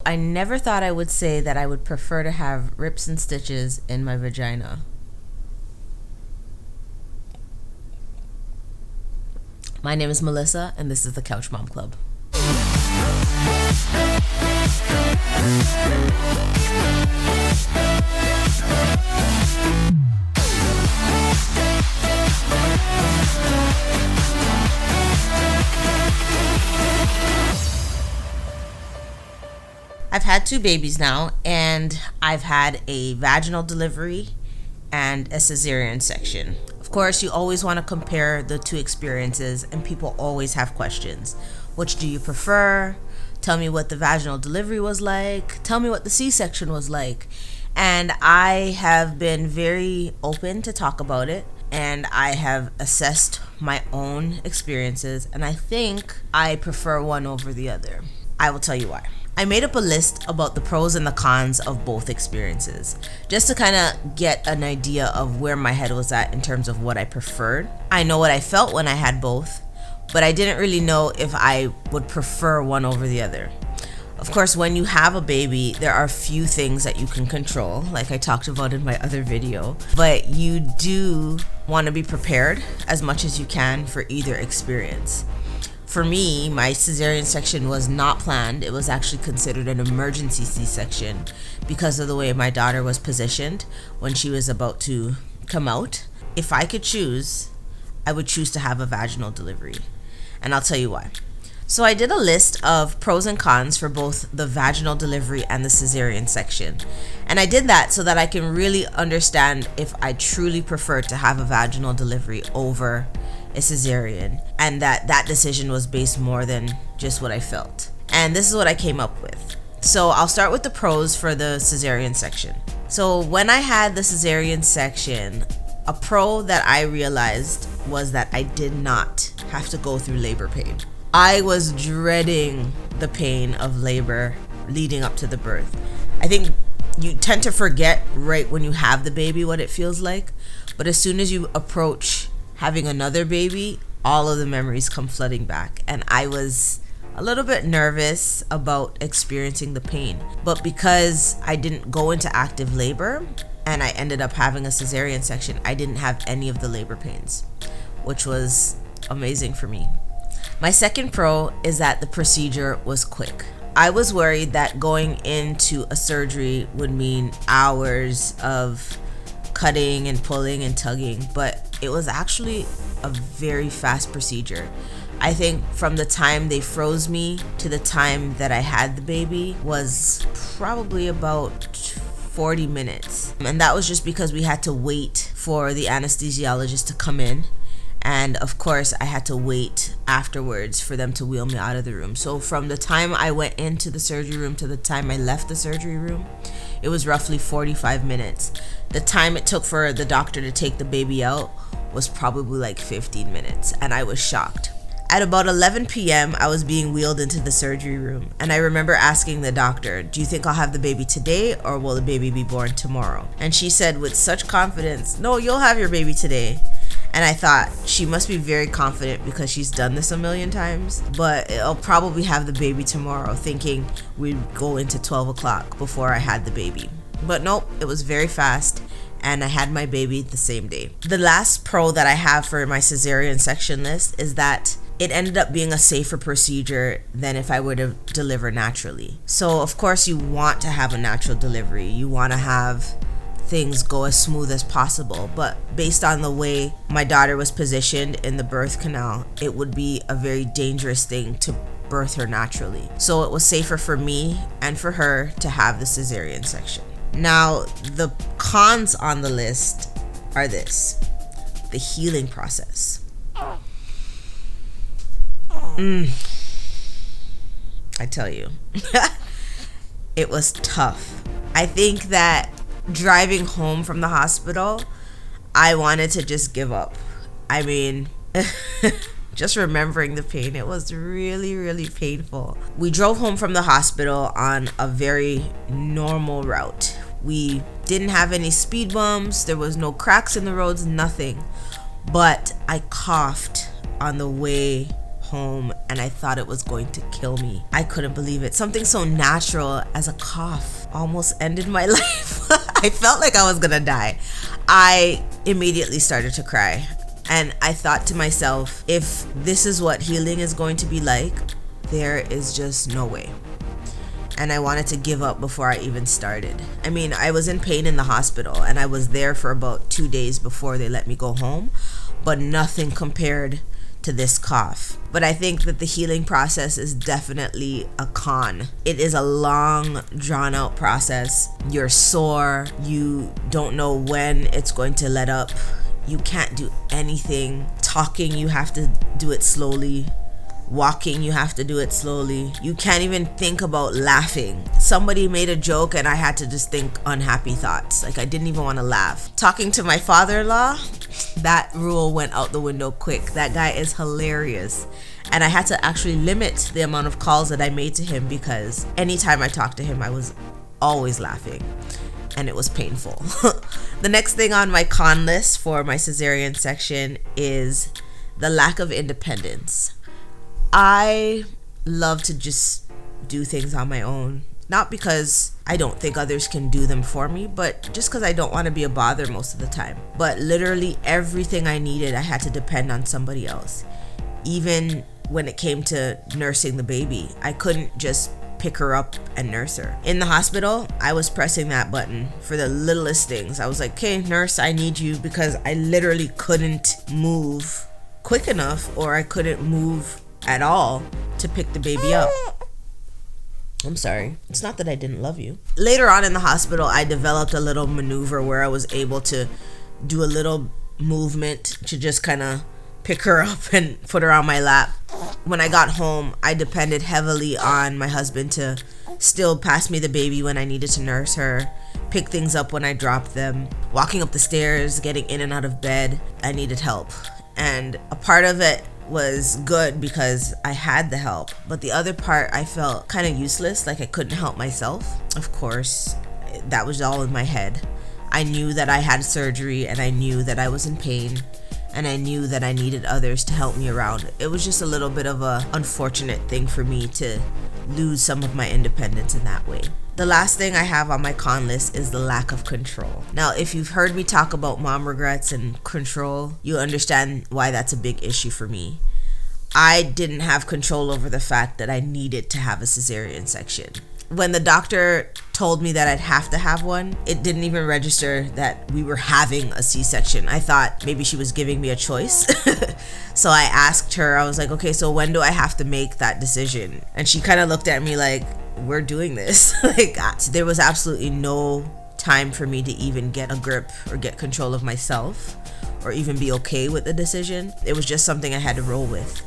I never thought I would say that I would prefer to have rips and stitches in my vagina. My name is Melissa, and this is the Couch Mom Club. I've had 2 babies now, and I've had a vaginal delivery and a cesarean section. Of course, you always want to compare the 2 experiences, and people always have questions. Which do you prefer? Tell me what the vaginal delivery was like. Tell me what the C-section was like. And I have been very open to talk about it, and I have assessed my own experiences, and I think I prefer one over the other. I will tell you why. I made up a list about the pros and the cons of both experiences, just to kind of get an idea of where my head was at in terms of what I preferred. I know what I felt when I had both, but I didn't really know if I would prefer one over the other. Of course, when you have a baby, there are few things that you can control, like I talked about in my other video, but you do want to be prepared as much as you can for either experience. For me, my cesarean section was not planned. It was actually considered an emergency C-section because of the way my daughter was positioned when she was about to come out. If I could choose, I would choose to have a vaginal delivery. And I'll tell you why. So I did a list of pros and cons for both the vaginal delivery and the cesarean section. And I did that so that I can really understand if I truly prefer to have a vaginal delivery over a cesarean, and that decision was based more than just what I felt. And this is what I came up with. So I'll start with the pros for the cesarean section. So when I had the cesarean section, a pro that I realized was that I did not have to go through labor pain. I was dreading the pain of labor leading up to the birth. I think you tend to forget right when you have the baby what it feels like, but as soon as you approach having another baby, all of the memories come flooding back. And I was a little bit nervous about experiencing the pain. But because I didn't go into active labor and I ended up having a cesarean section, I didn't have any of the labor pains, which was amazing for me. My second pro is that the procedure was quick. I was worried that going into a surgery would mean hours of cutting and pulling and tugging, but it was actually a very fast procedure. I think from the time they froze me to the time that I had the baby was probably about 40 minutes. And that was just because we had to wait for the anesthesiologist to come in. And of course, I had to wait afterwards for them to wheel me out of the room. So from the time I went into the surgery room to the time I left the surgery room, it was roughly 45 minutes. The time it took for the doctor to take the baby out was probably like 15 minutes, and I was shocked. At about 11 p.m., I was being wheeled into the surgery room, and I remember asking the doctor, "Do you think I'll have the baby today, or will the baby be born tomorrow?" And she said with such confidence, "No, you'll have your baby today." And I thought, she must be very confident because she's done this a million times, but I'll probably have the baby tomorrow, thinking we'd go into 12 o'clock before I had the baby. But nope, it was very fast, and I had my baby the same day. The last pro that I have for my cesarean section list is that it ended up being a safer procedure than if I were to deliver naturally. So of course you want to have a natural delivery. You want to have things go as smooth as possible, but based on the way my daughter was positioned in the birth canal, it would be a very dangerous thing to birth her naturally. So it was safer for me and for her to have the cesarean section. Now, the cons on the list are this: the healing process. I tell you, it was tough. I think that driving home from the hospital, I wanted to just give up. I mean, just remembering the pain, it was really, really painful. We drove home from the hospital on a very normal route. We didn't have any speed bumps. There was no cracks in the roads, nothing. But I coughed on the way home and I thought it was going to kill me. I couldn't believe it. Something so natural as a cough almost ended my life. I felt like I was gonna die. I immediately started to cry. And I thought to myself, if this is what healing is going to be like, there is just no way. And I wanted to give up before I even started. I mean, I was in pain in the hospital and I was there for about 2 days before they let me go home, but nothing compared to this cough. But I think that the healing process is definitely a con. It is a long, drawn out process. You're sore. You don't know when it's going to let up. You can't do anything. Talking, you have to do it slowly. Walking, you have to do it slowly. You can't even think about laughing. Somebody made a joke and I had to just think unhappy thoughts. Like I didn't even want to laugh. Talking to my father-in-law, that rule went out the window quick. That guy is hilarious. And I had to actually limit the amount of calls that I made to him because anytime I talked to him, I was always laughing. And it was painful. The next thing on my con list for my cesarean section is the lack of independence. I love to just do things on my own. Not because I don't think others can do them for me, but just because I don't want to be a bother most of the time. But literally everything I needed, I had to depend on somebody else. Even when it came to nursing the baby, I couldn't just pick her up and nurse her. In the hospital, I was pressing that button for the littlest things. I was like, okay, nurse, I need you, because I literally couldn't move quick enough, or I couldn't move at all to pick the baby up. I'm sorry. It's not that I didn't love you. Later on in the hospital, I developed a little maneuver where I was able to do a little movement to just kind of pick her up and put her on my lap. When I got home, I depended heavily on my husband to still pass me the baby when I needed to nurse her, pick things up when I dropped them, walking up the stairs, getting in and out of bed. I needed help. And a part of it was good because I had the help, but the other part I felt kind of useless, like I couldn't help myself. Of course, that was all in my head. I knew that I had surgery and I knew that I was in pain and I knew that I needed others to help me around. It was just a little bit of a unfortunate thing for me to lose some of my independence in that way. The last thing I have on my con list is the lack of control. Now, if you've heard me talk about mom regrets and control, you understand why that's a big issue for me. I didn't have control over the fact that I needed to have a cesarean section. When the doctor told me that I'd have to have one, it didn't even register that we were having a C-section. I thought maybe she was giving me a choice. So I asked her, I was like, okay, so when do I have to make that decision? And she kind of looked at me like, we're doing this. There was absolutely no time for me to even get a grip or get control of myself or even be okay with the decision. It was just something I had to roll with.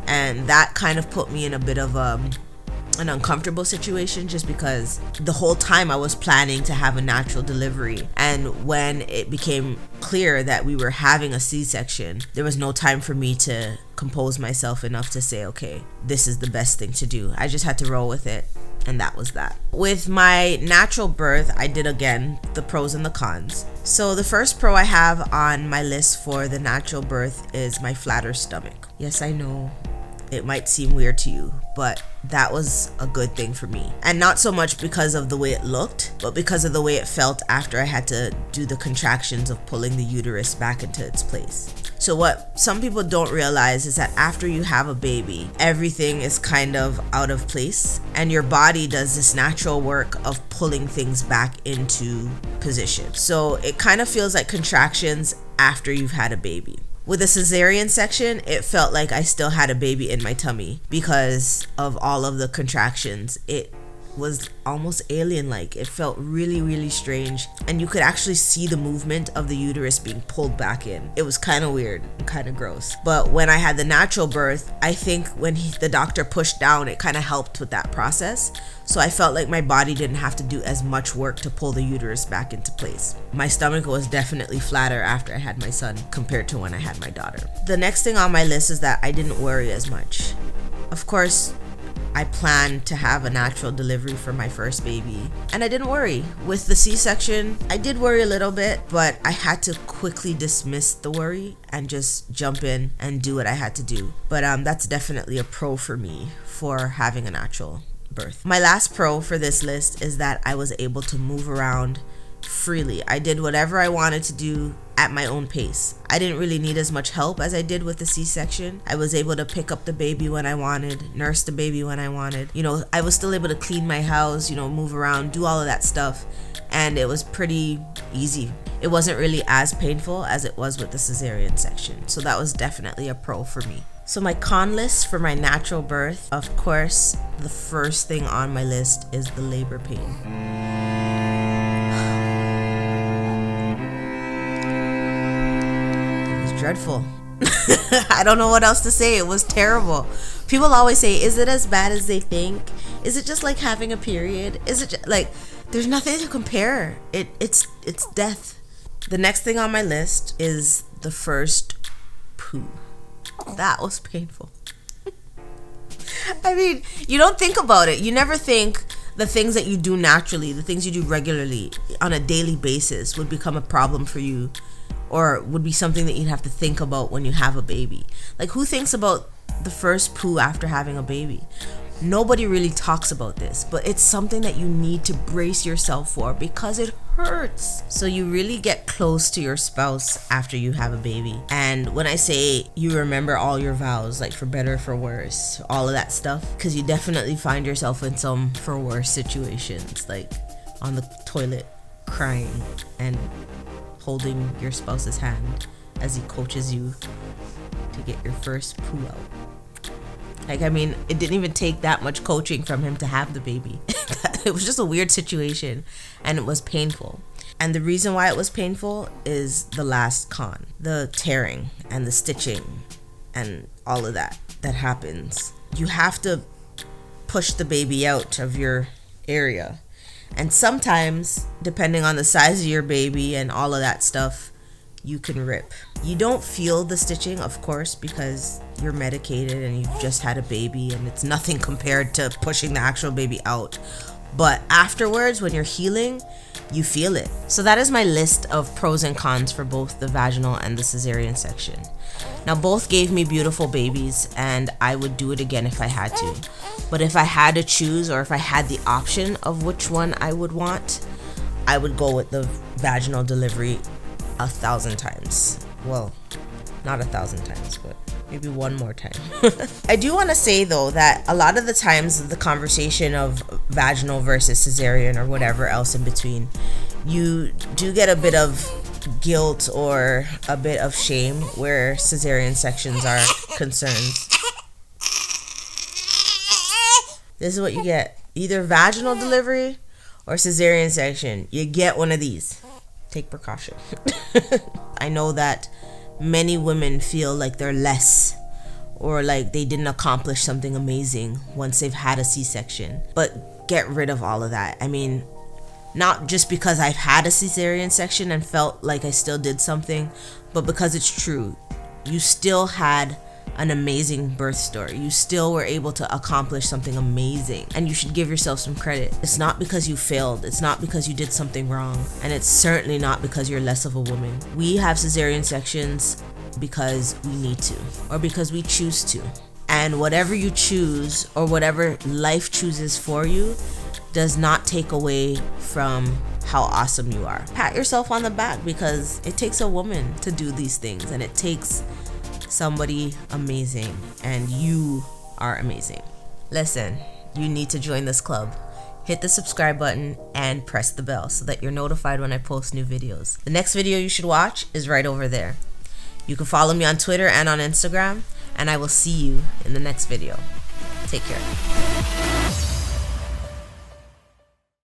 And that kind of put me in a bit of an uncomfortable situation, just because the whole time I was planning to have a natural delivery, and when it became clear that we were having a C-section, there was no time for me to compose myself enough to say, okay, this is the best thing to do. I just had to roll with it, and that was that. With my natural birth, I did again the pros and the cons. So the first pro I have on my list for the natural birth is my flatter stomach. Yes, I know it might seem weird to you, but that was a good thing for me. And not so much because of the way it looked, but because of the way it felt after I had to do the contractions of pulling the uterus back into its place. So what some people don't realize is that after you have a baby, everything is kind of out of place, and your body does this natural work of pulling things back into position. So it kind of feels like contractions after you've had a baby. With a cesarean section, it felt like I still had a baby in my tummy because of all of the contractions. It was almost alien-like. It felt really, really strange. And you could actually see the movement of the uterus being pulled back in. It was kind of weird and kind of gross. But when I had the natural birth, I think when the doctor pushed down, it kind of helped with that process. So I felt like my body didn't have to do as much work to pull the uterus back into place. My stomach was definitely flatter after I had my son compared to when I had my daughter. The next thing on my list is that I didn't worry as much. Of course, I planned to have a natural delivery for my first baby, and I didn't worry. With the C-section, I did worry a little bit, but I had to quickly dismiss the worry and just jump in and do what I had to do. But that's definitely a pro for me for having a natural birth. My last pro for this list is that I was able to move around freely. I did whatever I wanted to do at my own pace. I didn't really need as much help as I did with the C-section. I was able to pick up the baby when I wanted, nurse the baby when I wanted. I was still able to clean my house, move around, do all of that stuff, and it was pretty easy. It wasn't really as painful as it was with the cesarean section, so that was definitely a pro for me. So my con list for my natural birth, of course, the first thing on my list is the labor pain. Dreadful. I don't know what else to say. It was terrible. People always say, is it as bad as they think? Is it just like having a period? Is it just, like, there's nothing to compare. It's death. The next thing on my list is the first poo. That was painful. I mean, you don't think about it. You never think the things that you do naturally, the things you do regularly on a daily basis would become a problem for you, or would be something that you'd have to think about when you have a baby. Like, who thinks about the first poo after having a baby? Nobody really talks about this, but it's something that you need to brace yourself for because it hurts. So you really get close to your spouse after you have a baby. And when I say you remember all your vows, like for better, for worse, all of that stuff, because you definitely find yourself in some for worse situations, like on the toilet crying and holding your spouse's hand as he coaches you to get your first poo out. Like, I mean, it didn't even take that much coaching from him to have the baby. It was just a weird situation, and it was painful. And the reason why it was painful is the last con, the tearing and the stitching and all of that happens. You have to push the baby out of your area. And sometimes, depending on the size of your baby and all of that stuff, you can rip. You don't feel the stitching, of course, because you're medicated and you've just had a baby and it's nothing compared to pushing the actual baby out. But afterwards, when you're healing, you feel it. So that is my list of pros and cons for both the vaginal and the cesarean section. Now, both gave me beautiful babies, and I would do it again if I had to. But if I had to choose, or if I had the option of which one I would want, I would go with the vaginal delivery 1,000 times. Well, not 1,000 times, but maybe one more time. I do want to say, though, that a lot of the times the conversation of vaginal versus cesarean or whatever else in between, you do get a bit of guilt or a bit of shame where cesarean sections are concerned. This is what you get. Either vaginal delivery or cesarean section. You get one of these. Take precaution. I know that many women feel like they're less, or like they didn't accomplish something amazing once they've had a C-section. But get rid of all of that. I mean, not just because I've had a cesarean section and felt like I still did something, but because it's true. You still had an amazing birth story. You still were able to accomplish something amazing, and you should give yourself some credit. It's not because you failed. It's not because you did something wrong, and it's certainly not because you're less of a woman. We have cesarean sections because we need to, or because we choose to. And whatever you choose, or whatever life chooses for you, does not take away from how awesome you are. Pat yourself on the back, because it takes a woman to do these things, and it takes somebody amazing, and you are amazing. Listen, you need to join this club. Hit the subscribe button and press the bell so that you're notified when I post new videos. The next video you should watch is right over there. You can follow me on Twitter and on Instagram, and I will see you in the next video. Take care.